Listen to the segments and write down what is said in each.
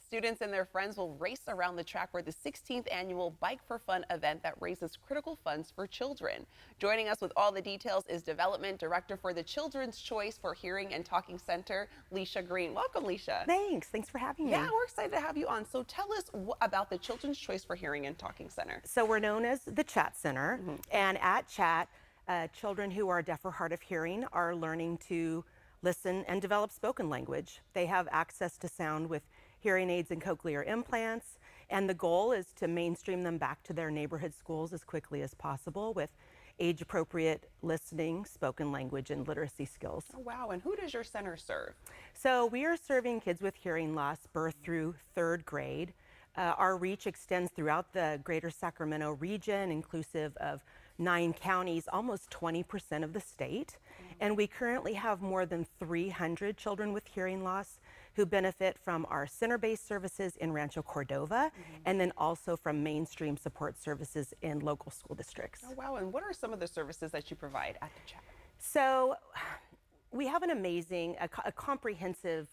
Students and their friends will race around the track for the 16th annual Bike for Fun event that raises critical funds for children. Joining us with all the details is Development Director for the Children's Choice for Hearing and Talking Center, Leisha Green. Welcome, Leisha. Thanks for having me. Yeah, we're excited to have you on. So tell us about the Children's Choice for Hearing and Talking Center. So we're known as the Chat Center, and at Chat, children who are deaf or hard of hearing are learning to listen and develop spoken language. They have access to sound with hearing aids and cochlear implants, and the goal is to mainstream them back to their neighborhood schools as quickly as possible with age-appropriate listening, spoken language, and literacy skills. Oh, wow. And who does your center serve? So we are serving kids with hearing loss birth through third grade. Our reach extends throughout the greater Sacramento region, inclusive of 9 counties, almost 20% of the state. And we currently have more than 300 children with hearing loss who benefit from our center-based services in Rancho Cordova, and then also from mainstream support services in local school districts. Oh, wow. And what are some of the services that you provide at the Chat? So we have an amazing, a comprehensive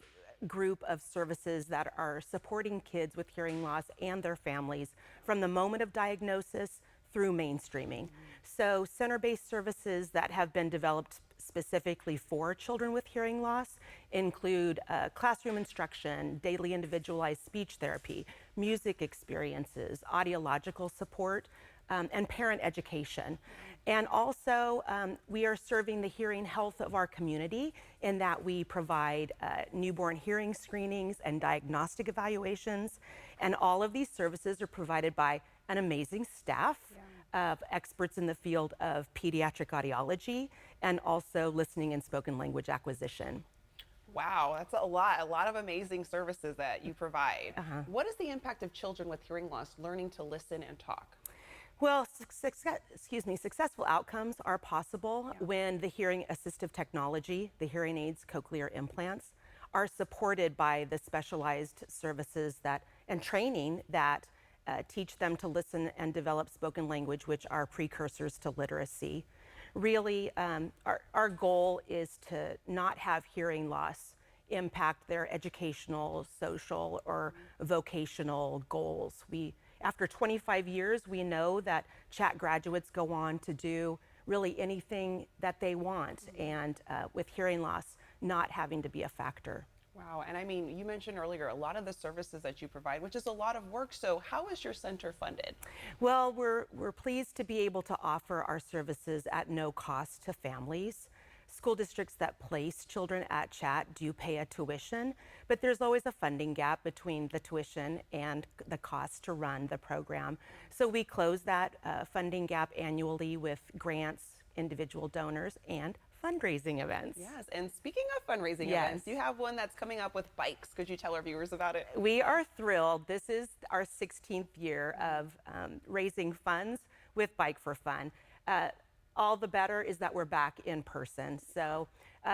group of services that are supporting kids with hearing loss and their families from the moment of diagnosis through mainstreaming. So center-based services that have been developed specifically for children with hearing loss include classroom instruction, daily individualized speech therapy, music experiences, audiological support, and parent education. And also, we are serving the hearing health of our community in that we provide newborn hearing screenings and diagnostic evaluations. And all of these services are provided by an amazing staff of experts in the field of pediatric audiology and also listening and spoken language acquisition. Wow, that's a lot of amazing services that you provide. What is the impact of children with hearing loss learning to listen and talk? Well, successful outcomes are possible when the hearing assistive technology, the hearing aids, cochlear implants, are supported by the specialized services and training that teach them to listen and develop spoken language, which are precursors to literacy. Really, our goal is to not have hearing loss impact their educational, social, or vocational goals. After 25 years, we know that Chat graduates go on to do really anything that they want, and with hearing loss not having to be a factor. Wow, and I mean, you mentioned earlier a lot of the services that you provide, which is a lot of work. So how is your center funded? Well, we're pleased to be able to offer our services at no cost to families. School districts that place children at Chat do pay a tuition, but there's always a funding gap between the tuition and the cost to run the program. So we close that funding gap annually with grants, individual donors, and fundraising events. Yes, and speaking of fundraising events, you have one that's coming up with bikes. Could you tell our viewers about it? We are thrilled. This is our 16th year of raising funds with Bike for Fun. All the better is that we're back in person. So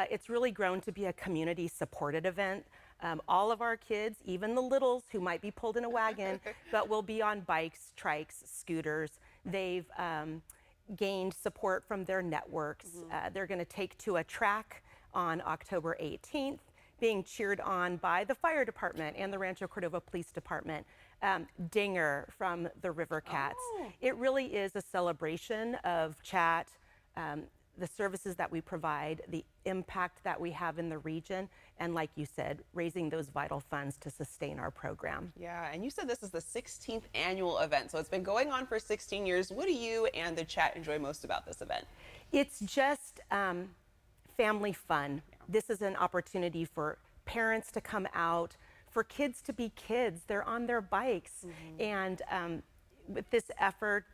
it's really grown to be a community supported event. All of our kids, even the littles who might be pulled in a wagon, but will be on bikes, trikes, scooters. They've gained support from their networks. They're going to take to a track on October 18th, being cheered on by the fire department and the Rancho Cordova Police Department. Dinger from the River Cats. It really is a celebration of Chat, the services that we provide, the impact that we have in the region, and like you said, raising those vital funds to sustain our program. Yeah, and you said this is the 16th annual event, so it's been going on for 16 years. What do you and the Chat enjoy most about this event? It's just family fun. This is an opportunity for parents to come out, for kids to be kids. They're on their bikes, and with this effort,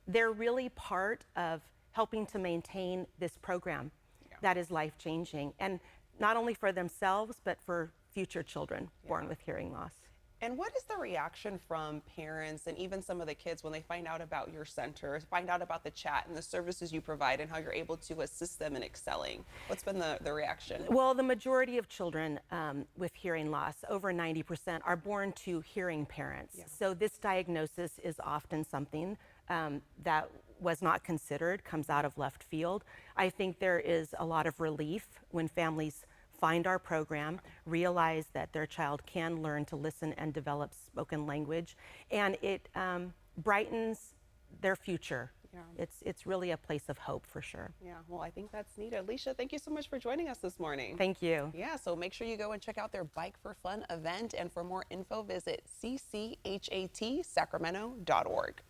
they're really part of helping to maintain this program that is life-changing, and not only for themselves, but for future children born with hearing loss. And what is the reaction from parents and even some of the kids when they find out about your center, find out about the Chat and the services you provide and how you're able to assist them in excelling? What's been the reaction? Well, the majority of children with hearing loss, over 90%, are born to hearing parents. So this diagnosis is often something that was not considered, comes out of left field. I think there is a lot of relief when families find our program, realize that their child can learn to listen and develop spoken language, and it brightens their future. Yeah. It's really a place of hope for sure. Yeah, well, I think that's neat. Alicia, thank you so much for joining us this morning. Thank you. Yeah, so make sure you go and check out their Bike for Fun event. And for more info, visit cchatSacramento.org.